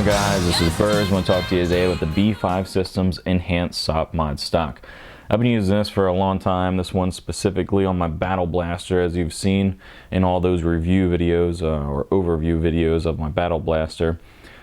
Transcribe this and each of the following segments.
on, guys? This is Berz. I want to talk to you today about the B5 Systems Enhanced SOPMOD stock. I've been using this for a long time. This one specifically on my Battle Blaster, as you've seen in all those review videos or overview videos of my Battle Blaster.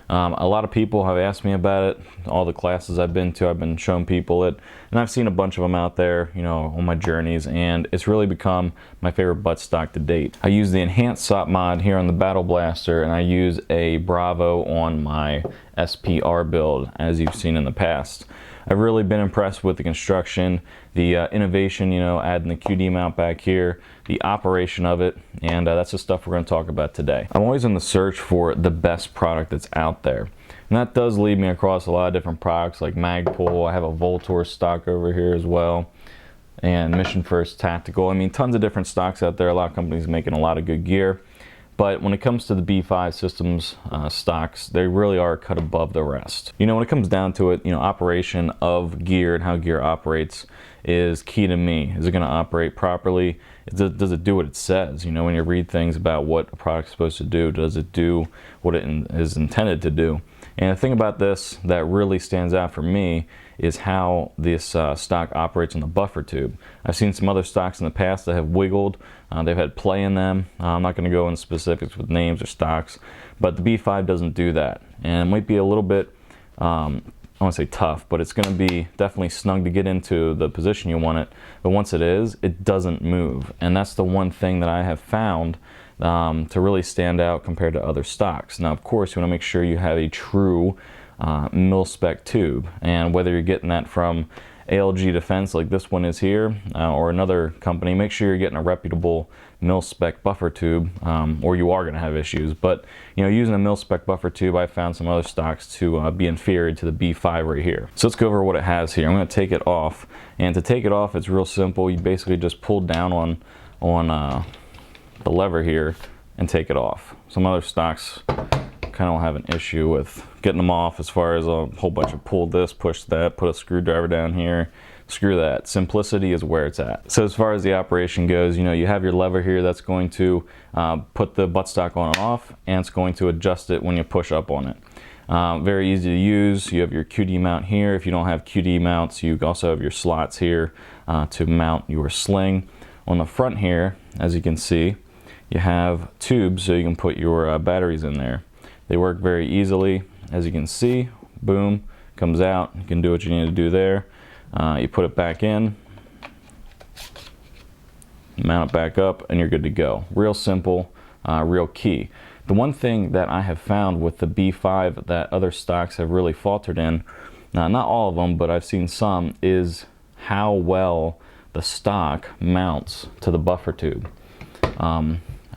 A lot of people have asked me about it. All the classes I've been to, I've been showing people it, and I've seen a bunch of them out there, you know, on my journeys, and it's really become my favorite butt stock to date. I use the Enhanced SOPMOD here on the Battle Blaster, and I use a Bravo on my SPR build, as you've seen in the past. I've really been impressed with the construction, the innovation, you know, adding the QD mount back here, the operation of it, and that's the stuff we're going to talk about today. I'm always in the search for the best product that's out there, and that does lead me across a lot of different products like Magpul. I have a Voltor stock over here as well, and Mission First Tactical. I mean, tons of different stocks out there. A lot of companies making a lot of good gear. But when it comes to the B5 Systems stocks, they really are cut above the rest. You know, when it comes down to it, you know, operation of gear and how gear operates is key to me. Is it going to operate properly? Does it do what it says? You know, when you read things about what a product's supposed to do, does it do what it is intended to do? And the thing about this that really stands out for me is how this stock operates on the buffer tube. I've seen some other stocks in the past that have wiggled. They've had play in them. I'm not going to go into specifics with names or stocks, but the B5 doesn't do that. And it might be a little bit, I want to say tough, but it's going to be definitely snug to get into the position you want it. But once it is, it doesn't move. And that's the one thing that I have found to really stand out compared to other stocks. Now, of course, you want to make sure you have a true MILSPEC tube, and whether you're getting that from ALG Defense like this one is here, or another company, make sure you're getting a reputable MILSPEC buffer tube, or you are going to have issues. But you know, using a MILSPEC buffer tube, I found some other stocks to be inferior to the B5 right here. So let's go over what it has here. I'm going to take it off, and to take it off, it's real simple. You basically just pull down on the lever here and take it off. Some other stocks kind of have an issue with getting them off, as far as a whole bunch of pull this, push that, put a screwdriver down here, screw that. Simplicity is where it's at. So as far as the operation goes, you know, you have your lever here that's going to put the buttstock on and off, and it's going to adjust it when you push up on it. Very easy to use. You have your QD mount here. If you don't have QD mounts, you also have your slots here to mount your sling. On the front here, as you can see, you have tubes so you can put your batteries in there. They work very easily. As you can see, boom, comes out. You can do what you need to do there. You put it back in, mount it back up, and you're good to go. Real simple, real key. The one thing that I have found with the B5 that other stocks have really faltered in, not all of them, but I've seen some, is how well the stock mounts to the buffer tube.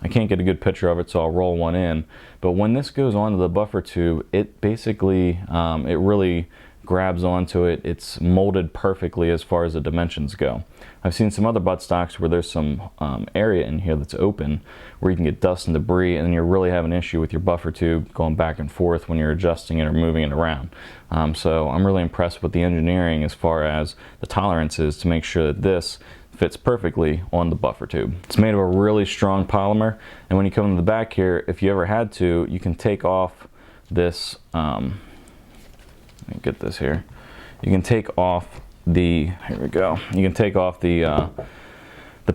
I can't get a good picture of it, so I'll roll one in. But when this goes onto the buffer tube, it basically, it really grabs onto it. It's molded perfectly as far as the dimensions go. I've seen some other butt stocks where there's some area in here that's open, where you can get dust and debris, and then you really have an issue with your buffer tube going back and forth when you're adjusting it or moving it around. So I'm really impressed with the engineering as far as the tolerances to make sure that this fits perfectly on the buffer tube. It's made of a really strong polymer, and when you come to the back here, if you ever had to, you can take off this, let me get this here. You can take off the, here we go, you can take off the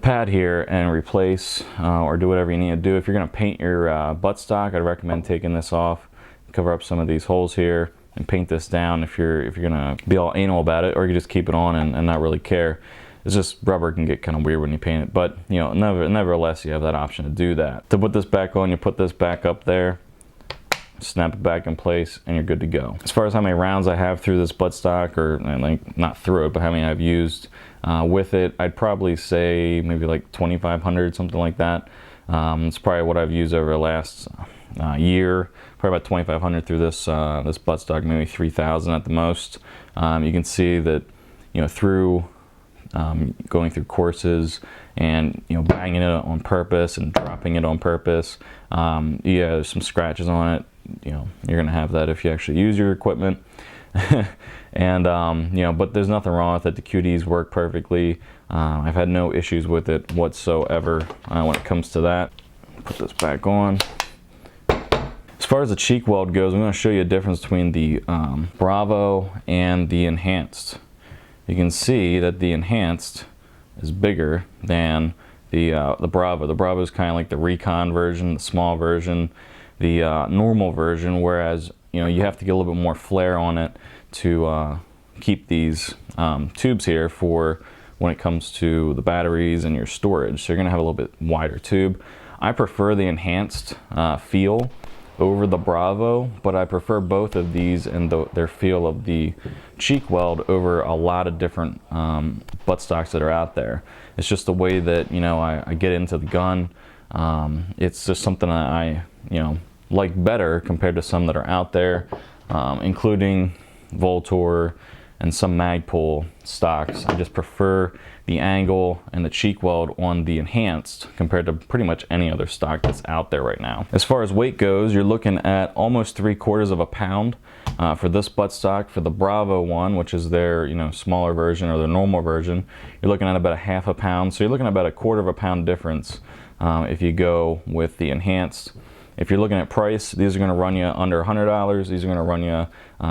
pad here and replace or do whatever you need to do. If you're going to paint your buttstock, I'd recommend taking this off, cover up some of these holes here, and paint this down if you're going to be all anal about it, or you can just keep it on and not really care. It's just rubber can get kind of weird when you paint it, but you know, nevertheless, you have that option to do that. To put this back on, you put this back up there, snap it back in place, and you're good to go. As far as how many rounds I have through this buttstock, or like not through it, but how many I've used with it, I'd probably say maybe like 2,500, something like that. It's probably what I've used over the last year. Probably about 2,500 through this this buttstock, maybe 3,000 at the most. You can see that, you know, through going through courses and, you know, banging it on purpose and dropping it on purpose. Yeah, there's some scratches on it. You know, you're gonna have that if you actually use your equipment. And you know, but there's nothing wrong with it. The QDs work perfectly. I've had no issues with it whatsoever when it comes to that. Put this back on. As far as the cheek weld goes, I'm going to show you a difference between the Bravo and the Enhanced. You can see that the Enhanced is bigger than the Bravo. The Bravo is kind of like the Recon version, the small version, the normal version, whereas you have to get a little bit more flare on it to keep these tubes here for when it comes to the batteries and your storage. So you're going to have a little bit wider tube. I prefer the Enhanced feel over the Bravo, but I prefer both of these and their feel of the cheek weld over a lot of different buttstocks that are out there. It's just the way that I get into the gun. It's just something that I like better compared to some that are out there, including Voltor and some Magpul stocks. I just prefer the angle and the cheek weld on the Enhanced compared to pretty much any other stock that's out there right now. As far as weight goes, you're looking at almost 3/4 of a pound for this buttstock. For the Bravo one, which is their smaller version or the normal version, you're looking at about 1/2 pound. So you're looking at about 1/4 pound difference if you go with the Enhanced. If you're looking at price, these are going to run you under $100. These are going to run you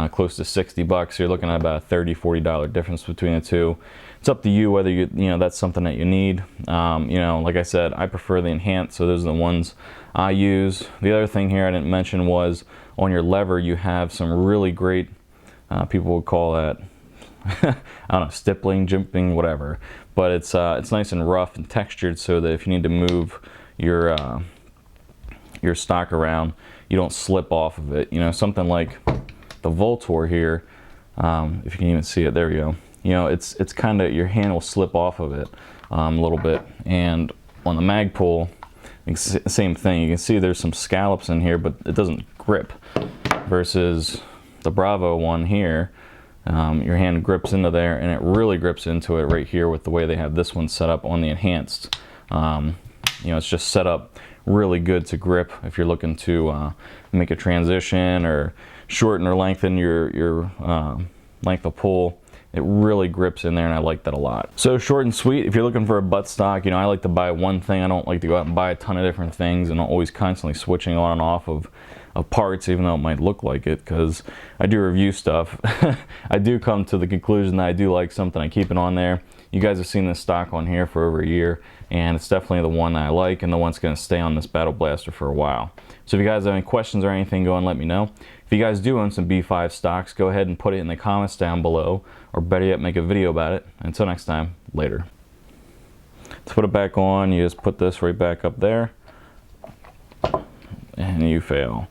close to $60. So you're looking at about a $30–40 difference between the two. It's up to you whether that's something that you need. Like I said, I prefer the Enhanced, so those are the ones I use. The other thing here I didn't mention was on your lever you have some really great, people would call that I don't know, stippling, jimping, whatever. But it's nice and rough and textured, so that if you need to move your stock around, you don't slip off of it. Something like the Voltor here, if you can even see it, there you go. It's kind of, your hand will slip off of it a little bit. And on the Magpul, same thing. You can see there's some scallops in here, but it doesn't grip. Versus the Bravo one here, your hand grips into there, and it really grips into it right here with the way they have this one set up on the Enhanced. It's just set up really good to grip if you're looking to make a transition or shorten or lengthen your length of pull. It really grips in there, and I like that a lot. So short and sweet, if you're looking for a buttstock, I like to buy one thing. I don't like to go out and buy a ton of different things and always constantly switching on and off of parts, even though it might look like it, because I do review stuff. I do come to the conclusion that I do like something, I keep it on there. You guys have seen this stock on here for over a year, and it's definitely the one that I like and the one that's going to stay on this Battle Blaster for a while. So if you guys have any questions or anything, go and let me know. If you guys do own some B5 stocks, go ahead and put it in the comments down below, or better yet, make a video about it. Until next time, later. To put it back on, you just put this right back up there, and you fail.